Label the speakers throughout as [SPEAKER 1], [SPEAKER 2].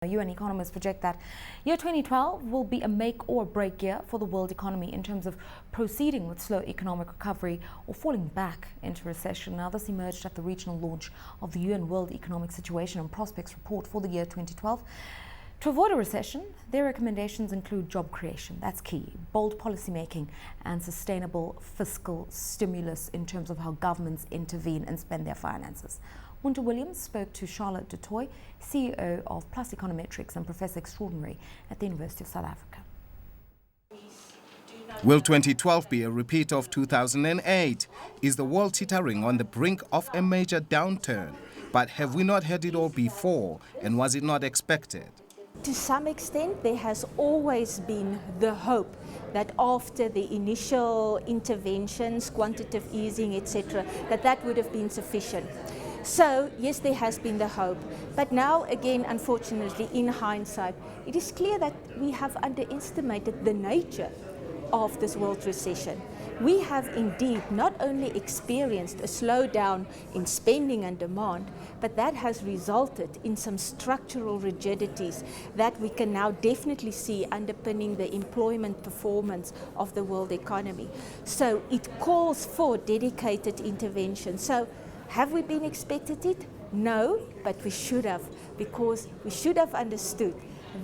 [SPEAKER 1] UN economists project that year 2012 will be a make or break year for the world economy in terms of proceeding with slow economic recovery or falling back into recession. Now, this emerged at the regional launch of the UN World Economic Situation and Prospects Report for the year 2012. To avoid a recession, their recommendations include job creation, that's key, bold policy making, and sustainable fiscal stimulus in terms of how governments intervene and spend their finances. Buntu spoke to Charlotte du Toit, CEO of Plus Econometrics and Professor Extraordinary at the University of South Africa.
[SPEAKER 2] Will 2012 be a repeat of 2008? Is the world teetering on the brink of a major downturn? But have we not had it all before, and was it not expected?
[SPEAKER 3] To some extent, there has always been the hope that after the initial interventions, quantitative easing, etc., that would have been sufficient. So, yes, there has been the hope. But now, again, unfortunately, in hindsight, it is clear that we have underestimated the nature of this world recession. We have indeed not only experienced a slowdown in spending and demand, but that has resulted in some structural rigidities that we can now definitely see underpinning the employment performance of the world economy. So it calls for dedicated intervention. So have we been expected it? No, but we should have, because we should have understood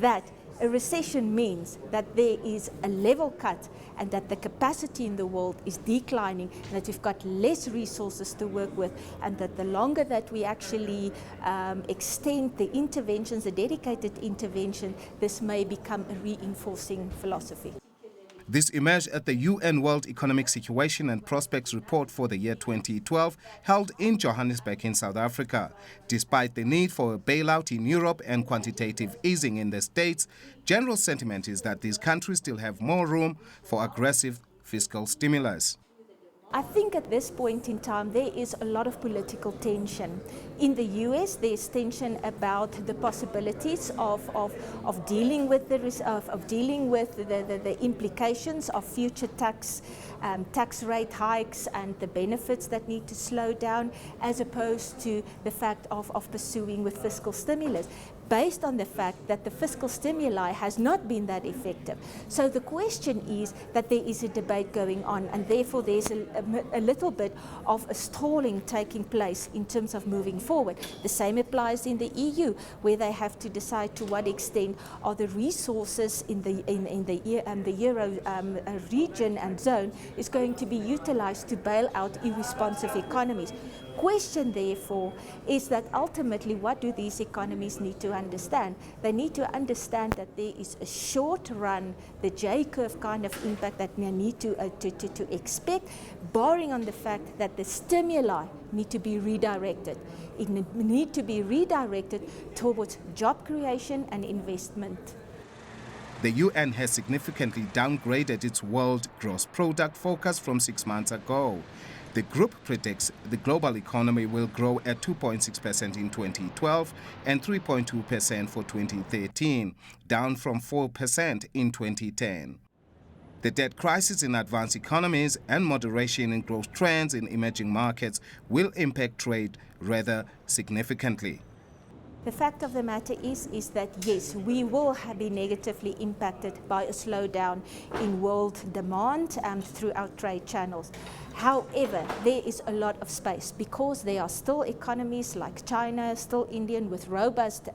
[SPEAKER 3] that a recession means that there is a level cut and that the capacity in the world is declining and that we've got less resources to work with, and that the longer that we actually extend the interventions, the dedicated intervention, this may become a reinforcing philosophy.
[SPEAKER 2] This emerged at the UN World Economic Situation and Prospects Report for the year 2012, held in Johannesburg in South Africa. Despite the need for a bailout in Europe and quantitative easing in the States, general sentiment is that these countries still have more room for aggressive fiscal stimulus.
[SPEAKER 3] I think at this point in time there is a lot of political tension. In the US, there's tension about the possibilities of dealing with the implications of future tax rate hikes and the benefits that need to slow down, as opposed to the fact of pursuing with fiscal stimulus, based on the fact that the fiscal stimuli has not been that effective. So the question is that there is a debate going on, and therefore there's a little bit of a stalling taking place in terms of moving forward. The same applies in the EU, where they have to decide to what extent are the resources in the Euro region and zone is going to be utilized to bail out irresponsive economies. Question, therefore, is that ultimately what do these economies need to understand? They need to understand that there is a short run, the J-curve kind of impact that they need to expect, barring on the fact that the stimuli need to be redirected. It need to be redirected towards job creation and investment.
[SPEAKER 2] The UN has significantly downgraded its world gross product focus from 6 months ago. The group predicts the global economy will grow at 2.6% in 2012 and 3.2% for 2013, down from 4% in 2010. The debt crisis in advanced economies and moderation in growth trends in emerging markets will impact trade rather significantly.
[SPEAKER 3] The fact of the matter is that yes, we will be negatively impacted by a slowdown in world demand through our trade channels. However, there is a lot of space because there are still economies like China, still Indian, with robust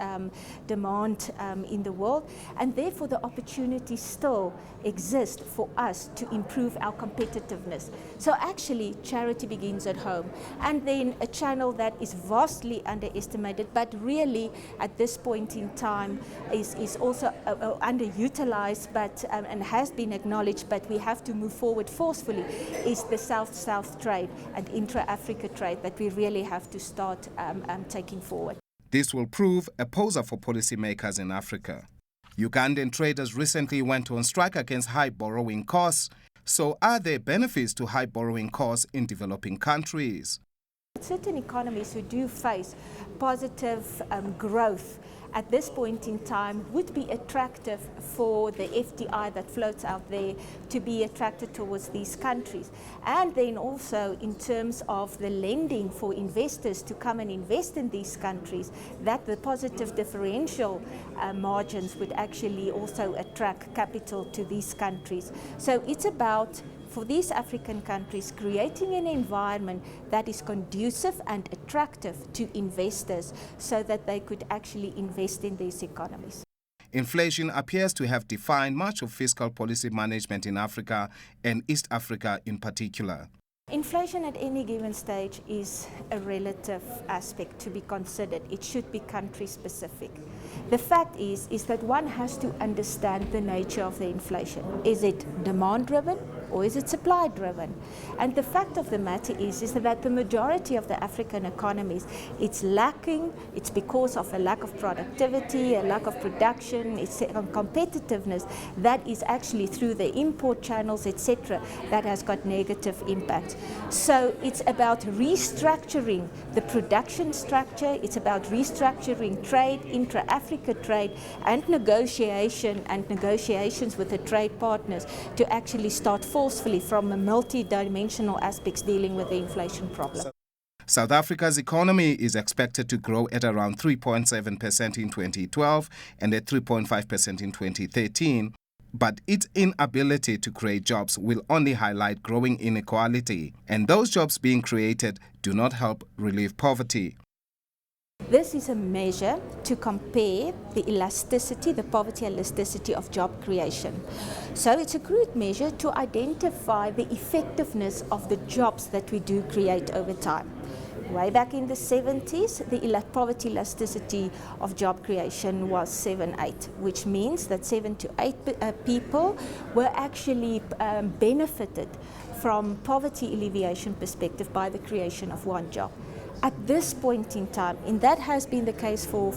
[SPEAKER 3] demand in the world, and therefore the opportunity still exists for us to improve our competitiveness. So actually, charity begins at home, and then a channel that is vastly underestimated, but really at this point in time is also underutilized, but and has been acknowledged, but we have to move forward forcefully, is the South-South trade and intra-Africa trade that we really have to start taking forward.
[SPEAKER 2] This will prove a poser for policymakers in Africa. Ugandan traders recently went on strike against high borrowing costs. So are there benefits to high borrowing costs in developing countries?
[SPEAKER 3] Certain economies who do face positive growth at this point in time would be attractive for the FDI that floats out there to be attracted towards these countries. And then also in terms of the lending for investors to come and invest in these countries, that the positive differential margins would actually also attract capital to these countries. So it's about, for these African countries, creating an environment that is conducive and attractive to investors so that they could actually invest in these economies.
[SPEAKER 2] Inflation appears to have defined much of fiscal policy management in Africa and East Africa in particular.
[SPEAKER 3] Inflation at any given stage is a relative aspect to be considered. It should be country specific. The fact is that one has to understand the nature of the inflation. Is it demand driven or is it supply driven? And the fact of the matter is that the majority of the African economies, it's lacking, it's because of a lack of productivity, a lack of production, it's competitiveness that is actually through the import channels, etc., that has got negative impact. So it's about restructuring the production structure, it's about restructuring trade, intra-Africa trade, and negotiations with the trade partners to actually start forcefully from a multi-dimensional aspects dealing with the inflation problem.
[SPEAKER 2] South Africa's economy is expected to grow at around 3.7% in 2012 and at 3.5% in 2013. But its inability to create jobs will only highlight growing inequality, and those jobs being created do not help relieve poverty.
[SPEAKER 3] This is a measure to compare the elasticity, the poverty elasticity of job creation. So it's a crude measure to identify the effectiveness of the jobs that we do create over time. Way back in the 70s, the poverty elasticity of job creation was 7-8, which means that 7 to 8 people were actually benefited from poverty alleviation perspective by the creation of one job. At this point in time, and that has been the case for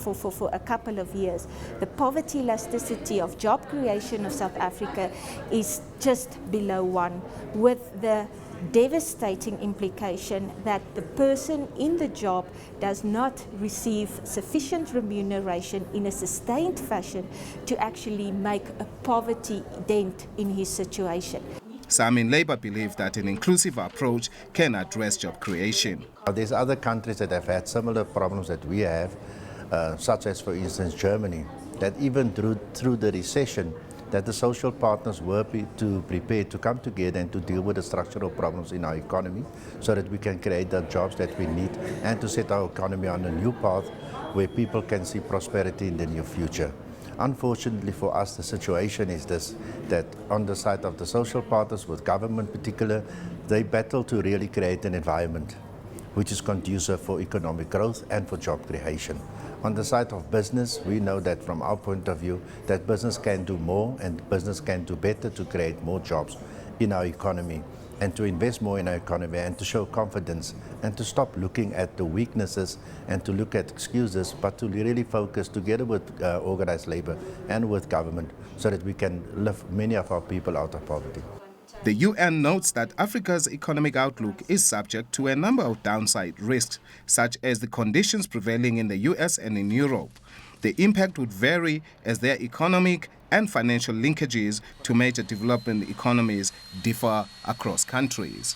[SPEAKER 3] a couple of years, the poverty elasticity of job creation of South Africa is just below 1, with the devastating implication that the person in the job does not receive sufficient remuneration in a sustained fashion to actually make a poverty dent in his situation.
[SPEAKER 2] Some in Labour believe that an inclusive approach can address job creation.
[SPEAKER 4] There's other countries that have had similar problems that we have, such as, for instance, Germany, that even through the recession, that the social partners were prepared to come together and to deal with the structural problems in our economy so that we can create the jobs that we need and to set our economy on a new path where people can see prosperity in the near future. Unfortunately for us, the situation is this, that on the side of the social partners, with government in particular, they battle to really create an environment which is conducive for economic growth and for job creation. On the side of business, we know that from our point of view, that business can do more and business can do better to create more jobs in our economy and to invest more in our economy and to show confidence and to stop looking at the weaknesses and to look at excuses, but to really focus together with organized labor and with government so that we can lift many of our people out of poverty.
[SPEAKER 2] The UN notes that Africa's economic outlook is subject to a number of downside risks, such as the conditions prevailing in the US and in Europe. The impact would vary as their economic and financial linkages to major developing economies differ across countries.